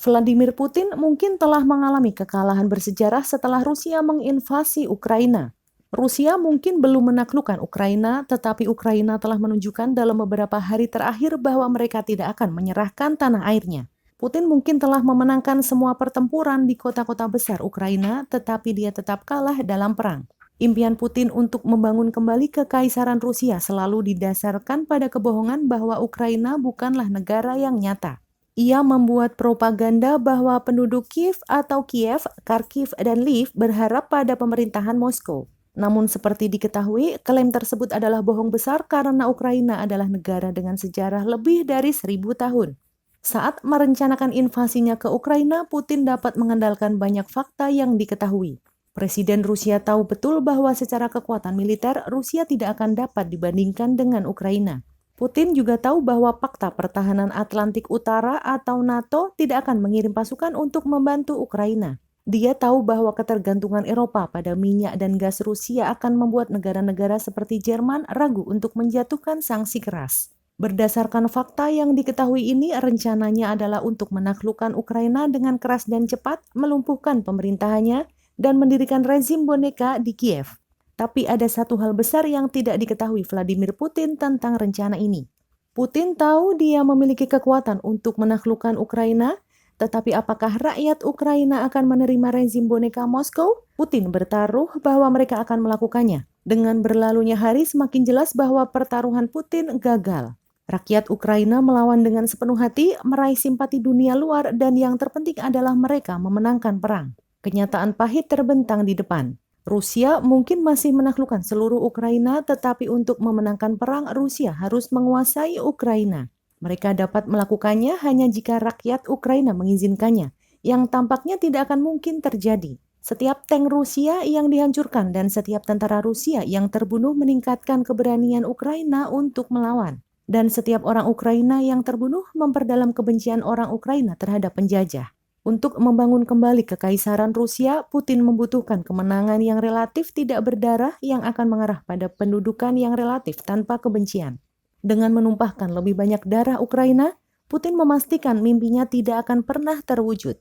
Vladimir Putin mungkin telah mengalami kekalahan bersejarah setelah Rusia menginvasi Ukraina. Rusia mungkin belum menaklukkan Ukraina, tetapi Ukraina telah menunjukkan dalam beberapa hari terakhir bahwa mereka tidak akan menyerahkan tanah airnya. Putin mungkin telah memenangkan semua pertempuran di kota-kota besar Ukraina, tetapi dia tetap kalah dalam perang. Impian Putin untuk membangun kembali kekaisaran Rusia selalu didasarkan pada kebohongan bahwa Ukraina bukanlah negara yang nyata. Ia membuat propaganda bahwa penduduk Kiev, Kharkiv, dan Lviv berharap pada pemerintahan Moskow. Namun seperti diketahui, klaim tersebut adalah bohong besar karena Ukraina adalah negara dengan sejarah lebih dari 1000 tahun. Saat merencanakan invasinya ke Ukraina, Putin dapat mengandalkan banyak fakta yang diketahui. Presiden Rusia tahu betul bahwa secara kekuatan militer, Rusia tidak akan dapat dibandingkan dengan Ukraina. Putin juga tahu bahwa Pakta Pertahanan Atlantik Utara atau NATO tidak akan mengirim pasukan untuk membantu Ukraina. Dia tahu bahwa ketergantungan Eropa pada minyak dan gas Rusia akan membuat negara-negara seperti Jerman ragu untuk menjatuhkan sanksi keras. Berdasarkan fakta yang diketahui ini, rencananya adalah untuk menaklukkan Ukraina dengan keras dan cepat, melumpuhkan pemerintahannya, dan mendirikan rezim boneka di Kiev. Tapi ada satu hal besar yang tidak diketahui Vladimir Putin tentang rencana ini. Putin tahu dia memiliki kekuatan untuk menaklukkan Ukraina, tetapi apakah rakyat Ukraina akan menerima rezim boneka Moskow? Putin bertaruh bahwa mereka akan melakukannya. Dengan berlalunya hari semakin jelas bahwa pertaruhan Putin gagal. Rakyat Ukraina melawan dengan sepenuh hati, meraih simpati dunia luar, dan yang terpenting adalah mereka memenangkan perang. Kenyataan pahit terbentang di depan. Rusia mungkin masih menaklukkan seluruh Ukraina, tetapi untuk memenangkan perang, Rusia harus menguasai Ukraina. Mereka dapat melakukannya hanya jika rakyat Ukraina mengizinkannya, yang tampaknya tidak akan mungkin terjadi. Setiap tank Rusia yang dihancurkan dan setiap tentara Rusia yang terbunuh meningkatkan keberanian Ukraina untuk melawan. Dan setiap orang Ukraina yang terbunuh memperdalam kebencian orang Ukraina terhadap penjajah. Untuk membangun kembali kekaisaran Rusia, Putin membutuhkan kemenangan yang relatif tidak berdarah yang akan mengarah pada pendudukan yang relatif tanpa kebencian. Dengan menumpahkan lebih banyak darah Ukraina, Putin memastikan mimpinya tidak akan pernah terwujud.